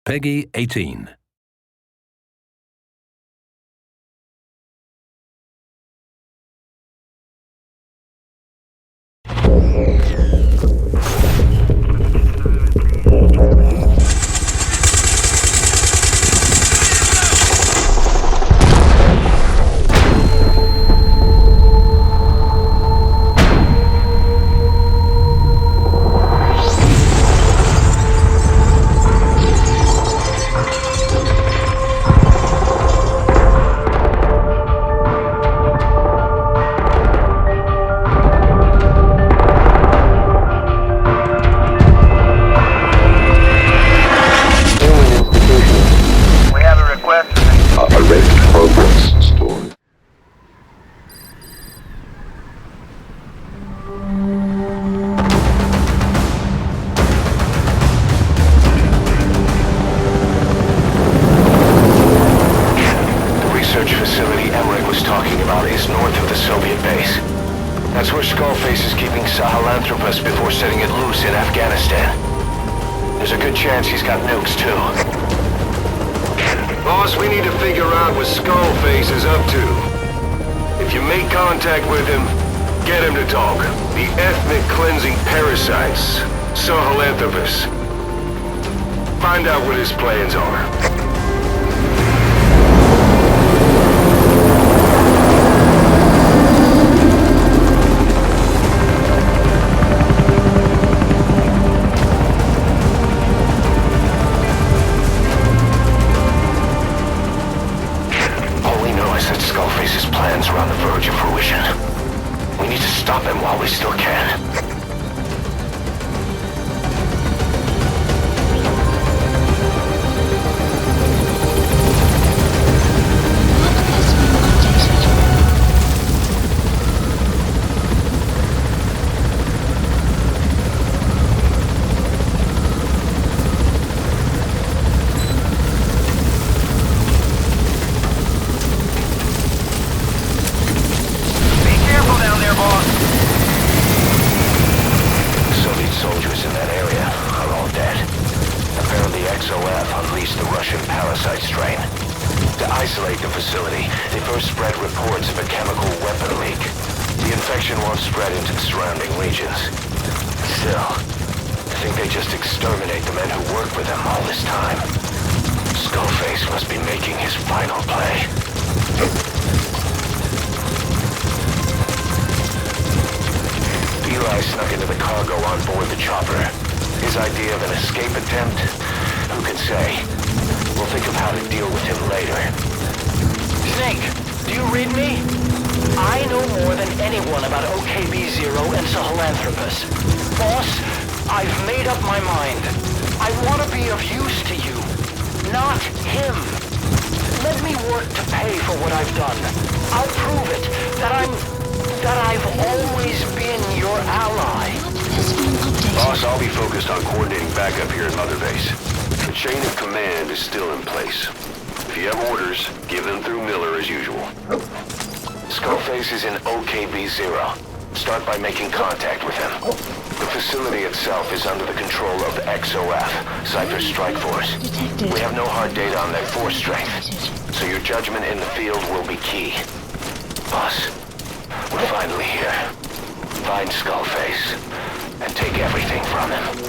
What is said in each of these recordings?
Peggy 18. That's where Skullface is keeping Sahelanthropus before setting it loose in Afghanistan. There's a good chance he's got nukes, too. Boss, we need to figure out what Skullface is up to. If you make contact with him, get him to talk. The ethnic cleansing parasites, Sahelanthropus. Find out what his plans are. Skullface's plans are on the verge of fruition. We need to stop him while we still can. Isolate the facility, they first spread reports of a chemical weapon leak. The infection won't spread into the surrounding regions. Still, I think they just exterminate the men who worked with them all this time. Skullface must be making his final play. Eli snuck into the cargo on board the chopper. His idea of an escape attempt? Who can say? We'll think of how to deal with him later. Snake, do you read me? I know more than anyone about OKB-0 and Sahelanthropus. Boss, I've made up my mind. I want to be of use to you, not him. Let me work to pay for what I've done. I'll prove it, that I've always been your ally. Boss, I'll be focused on coordinating backup here at Mother Base. The chain of command is still in place. If you have orders, give them through Miller as usual. Skullface is in OKB-0. Start by making contact with him. The facility itself is under the control of XOF, Cypher Strike Force. We have no hard data on their force strength, so your judgment in the field will be key. Boss, we're finally here. Find Skullface, and take everything from him.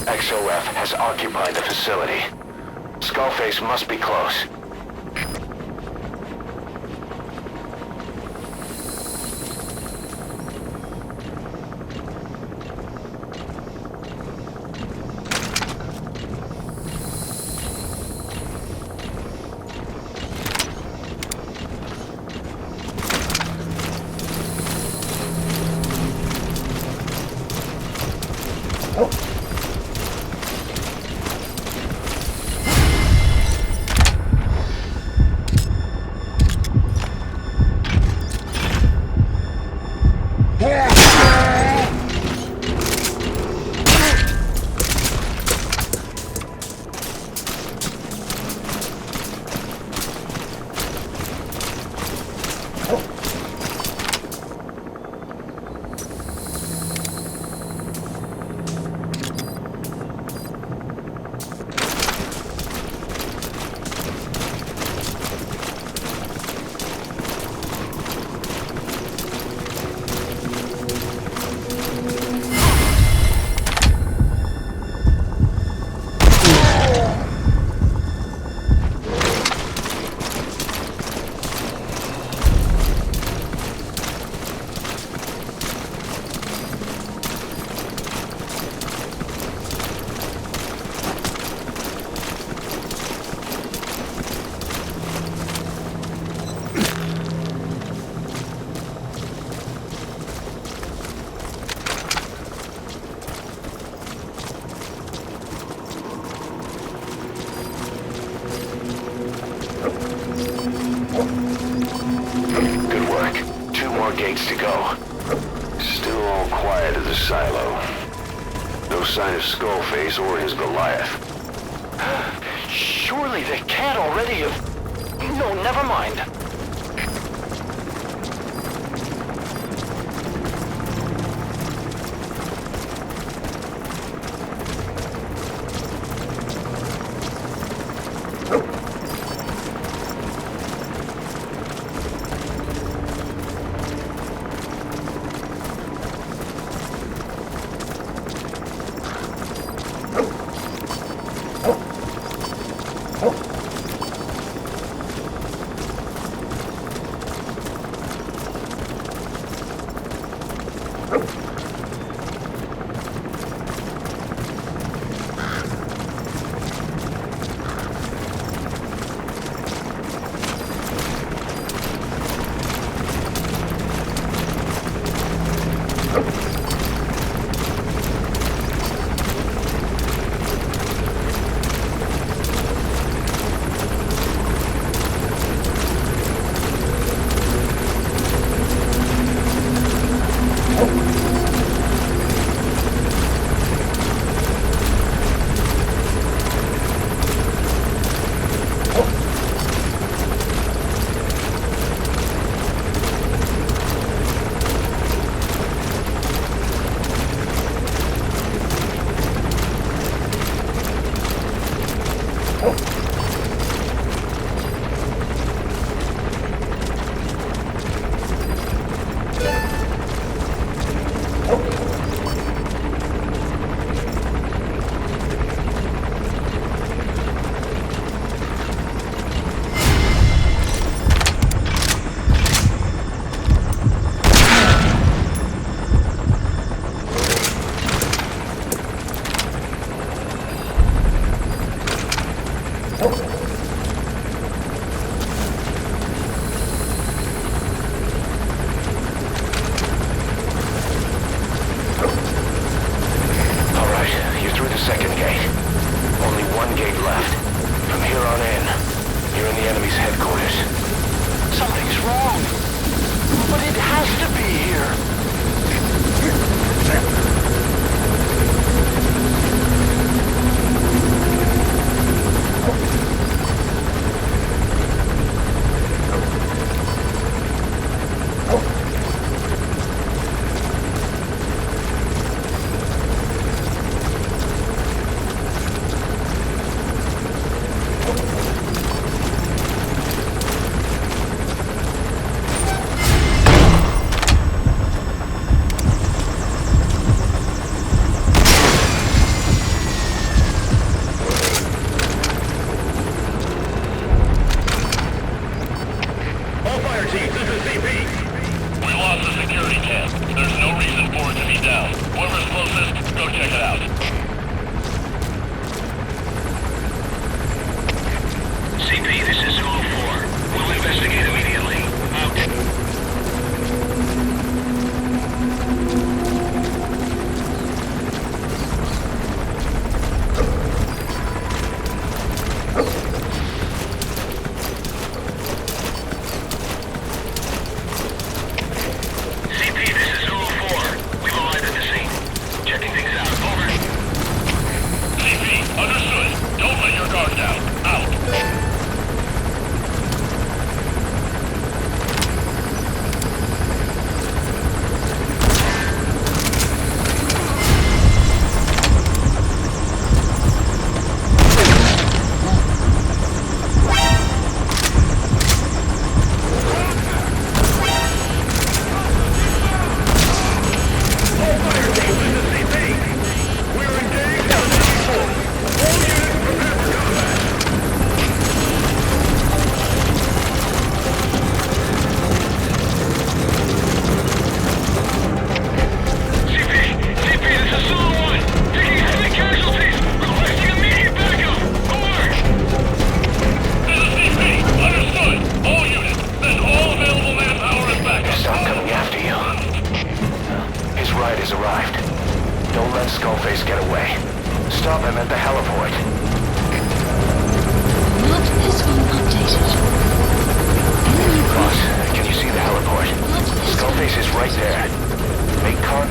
XOF has occupied the facility. Skullface must be close. gates to go. Still all quiet at the silo. No sign of Skullface or his Goliath. Surely they can't already have... No, never mind.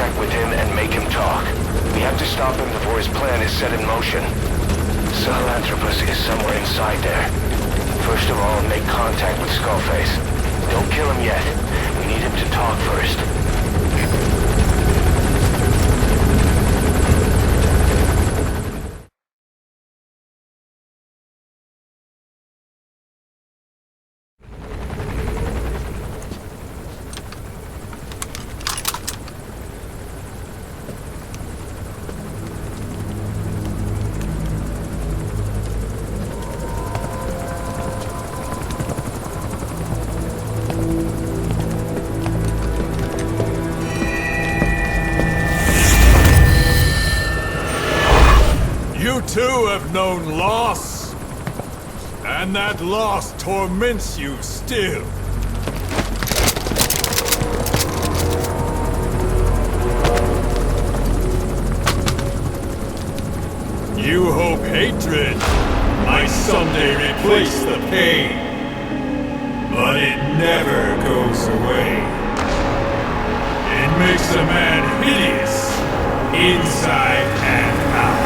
contact with him and make him talk. We have to stop him before his plan is set in motion. Sahelanthropus is somewhere inside there. First of all, make contact with Skullface. Don't kill him yet. We need him to talk first. You too have known loss, and that loss torments you still. You hope hatred might someday replace the pain, but it never goes away. It makes a man hideous, inside and out.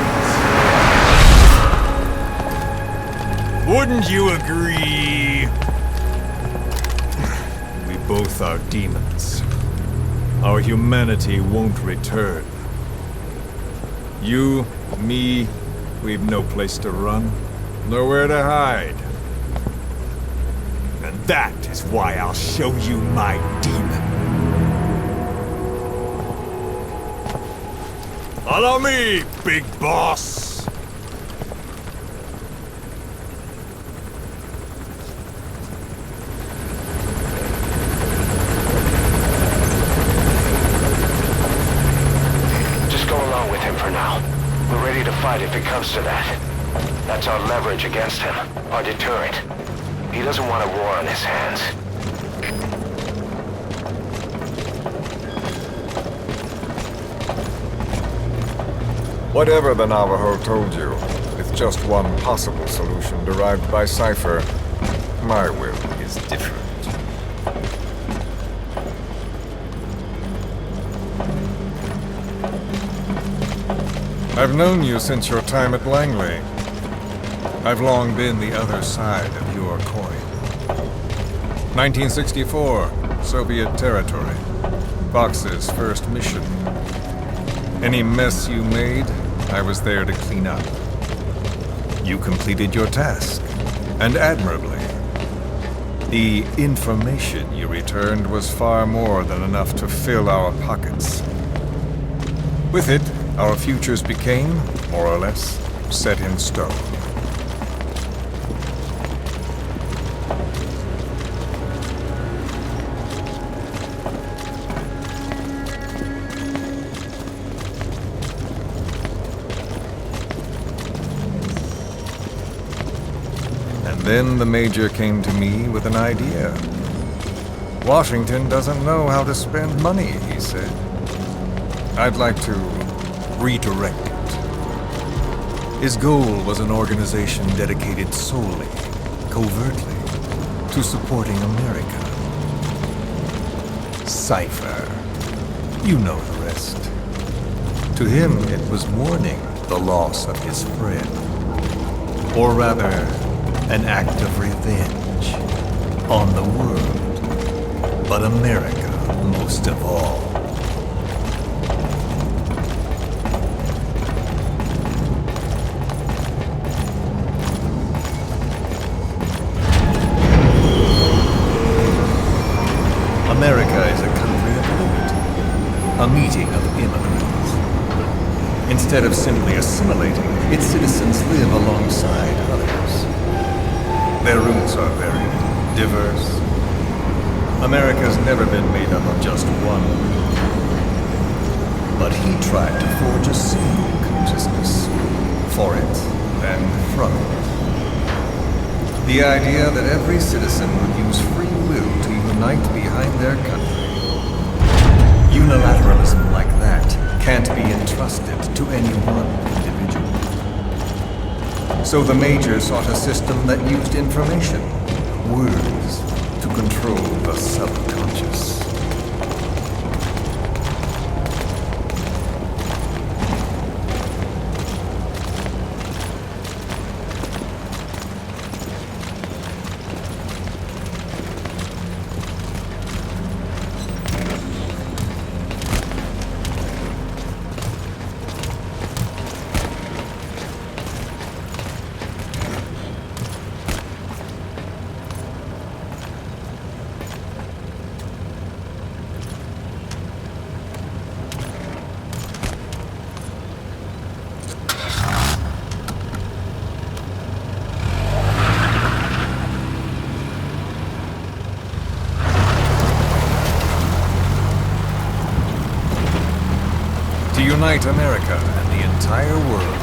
Wouldn't you agree? We both are demons. Our humanity won't return. You, me, we've no place to run, nowhere to hide. And that is why I'll show you my demon. Follow me, big boss! If it comes to that. That's our leverage against him, our deterrent. He doesn't want a war on his hands. Whatever the Navajo told you, with just one possible solution derived by Cypher, my will is different. I've known you since your time at Langley. I've long been the other side of your coin. 1964, Soviet territory. Fox's first mission. Any mess you made, I was there to clean up. You completed your task, and admirably. The information you returned was far more than enough to fill our pockets. With it, our futures became, more or less, set in stone. And then the Major came to me with an idea. Washington doesn't know how to spend money, he said. I'd like to redirect it. His goal was an organization dedicated solely, covertly, to supporting America. Cypher. You know the rest. To him, it was mourning the loss of his friend. Or rather, an act of revenge on the world, but America most of all. America is a country of liberty, a meeting of immigrants. Instead of simply assimilating, its citizens live alongside others. Their roots are very diverse. America's never been made up of just one group. But he tried to forge a single consciousness, for it and from it. The idea that every citizen would use free will to unite behind their country. Unilateralism like that can't be entrusted to any one individual. So the Major sought a system that used information, words, to control the subconscious. unite America and the entire world.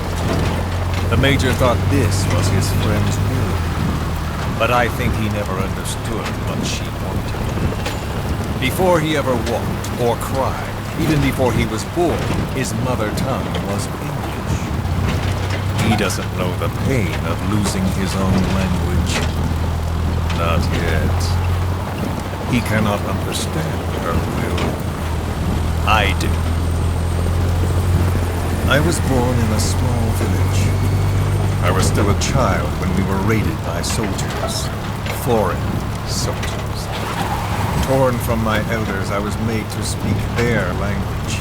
The Major thought this was his friend's will, but I think he never understood what she wanted. Before he ever walked or cried, even before he was born, his mother tongue was English. He doesn't know the pain of losing his own language. Not yet. He cannot understand her will. I do. I was born in a small village. I was still a child when we were raided by soldiers. Foreign soldiers. Torn from my elders, I was made to speak their language.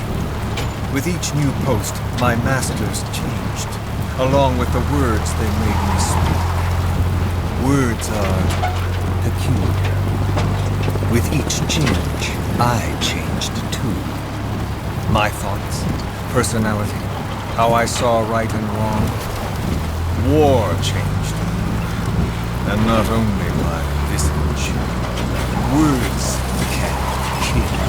With each new post, my masters changed, along with the words they made me speak. Words are peculiar. With each change, I changed too. My thoughts, personality, how I saw right and wrong. War changed me, and not only my visage. Words can kill.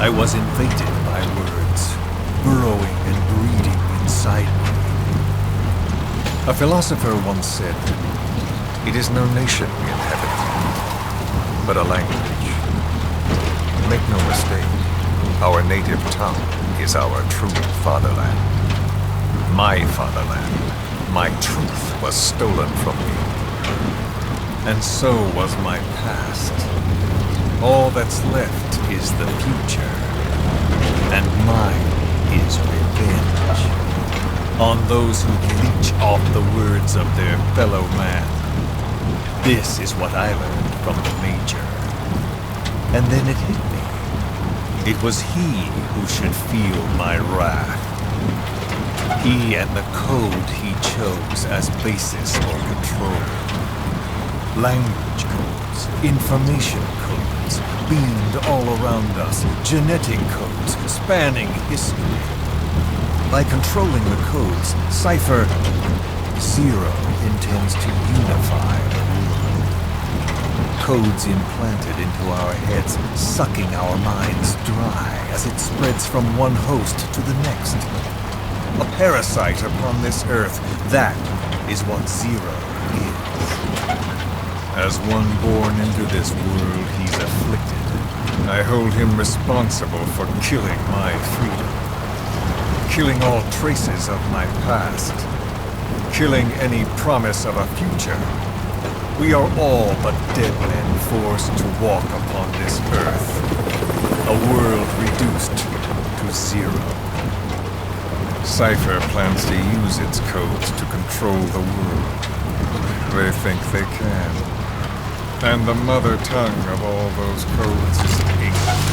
I was invaded by words, burrowing and breeding inside me. A philosopher once said, "It is no nation in heaven, but a language." Make no mistake, our native tongue is our true fatherland. My fatherland. My truth was stolen from me. And so was my past. All that's left is the future. And mine is revenge. On those who leech off the words of their fellow man. This is what I learned from the Major. And then it hit me. It was he who should feel my wrath. He and the code he chose as basis for control. Language codes, information codes, beamed all around us, genetic codes spanning history. By controlling the codes, Cypher Zero intends to unify the world. Codes implanted into our heads, sucking our minds dry as it spreads from one host to the next. A parasite upon this earth, that is what Zero is. As one born into this world, he's afflicted. I hold him responsible for killing my freedom. Killing all traces of my past. Killing any promise of a future. We are all but dead men forced to walk upon this earth. A world reduced to zero. Cypher plans to use its codes to control the world. They think they can. And the mother tongue of all those codes is English.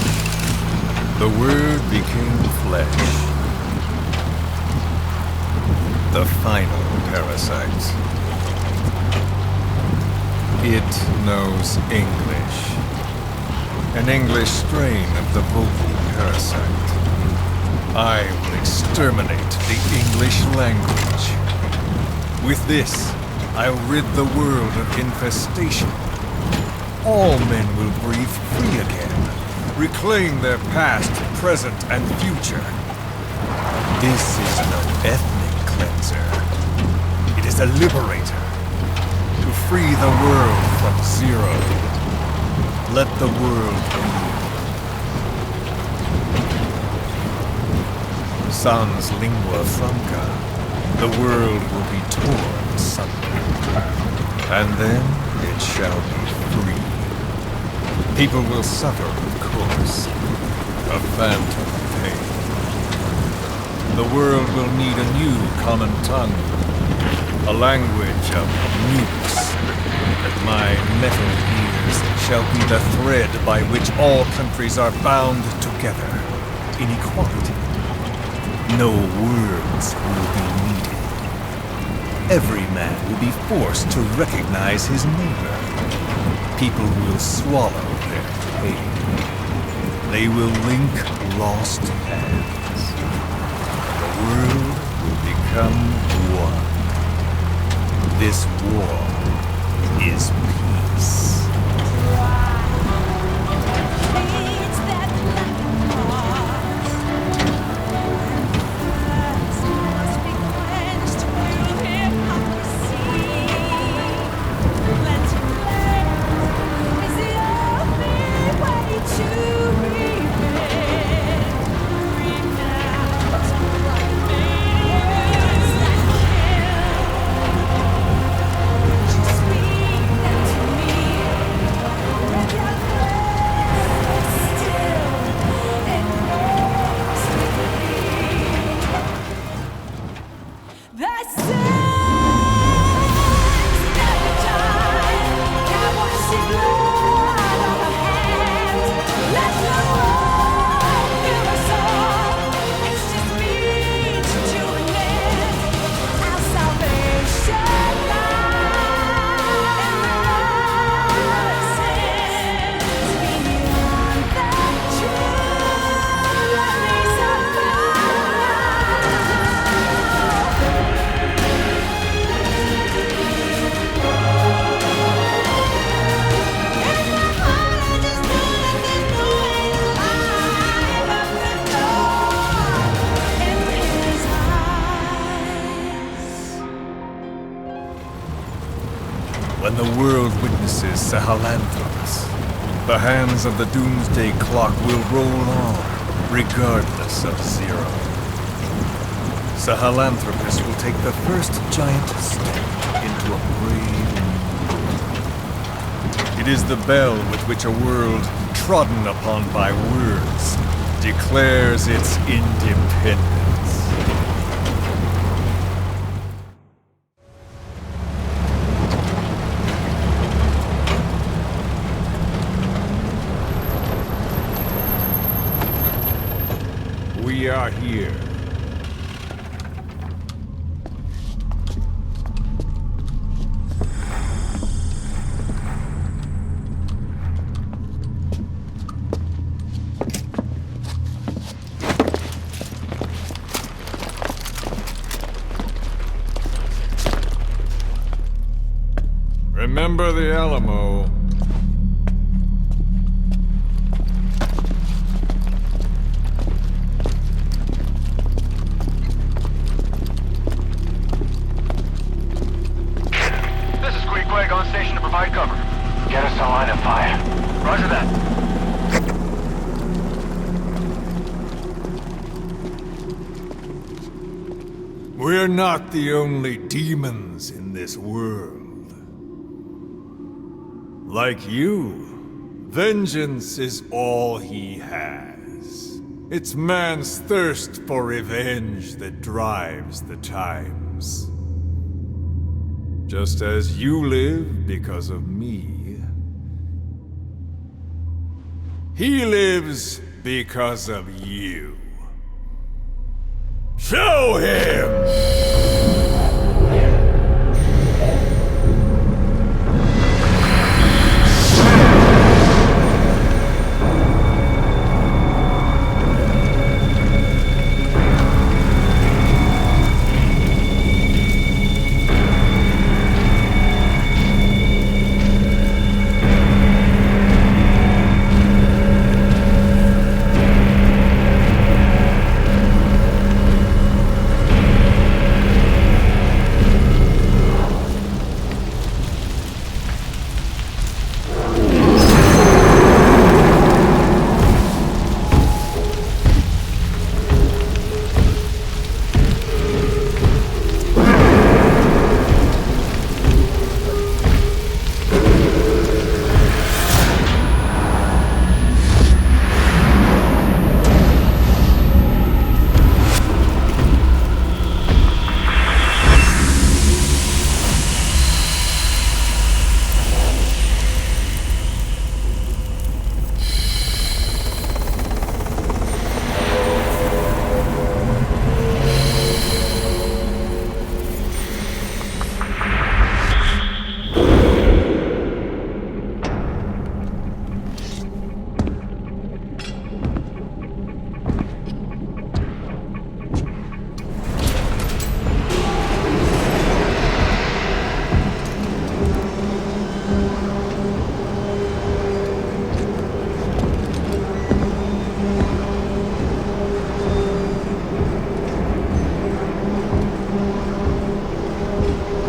The word became flesh. The final parasite. It knows English. An English strain of the vocal parasite. I will exterminate the English language. With this, I'll rid the world of infestation. All men will breathe free again, reclaim their past, present, and future. This is no ethnic cleanser. It is a liberator. To free the world from Zero. Let the world be. Sans lingua franca, the world will be torn asunder. And then it shall be free. People will suffer, of course, a phantom pain. The world will need a new common tongue, a language of nukes, and my metal ears shall be the thread by which all countries are bound together in equality. No words will be needed. Every man will be forced to recognize his neighbor. People will swallow their pain. They will link lost hands. The world will become one. This war is peace. Sahelanthropus. The hands of the doomsday clock will roll on, regardless of zero. Sahelanthropus will take the first giant step into a brave new world. It is the bell with which a world trodden upon by words declares its independence. We are here. Remember the Alamo. On station to provide cover. Get us a line of fire. Roger that. We're not the only demons in this world. Like you, vengeance is all he has. It's man's thirst for revenge that drives the times. Just as you live because of me, he lives because of you. Show him!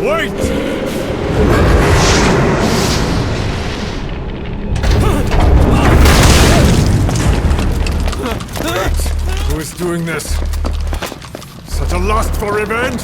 Wait! Who is doing this? Such a lust for revenge?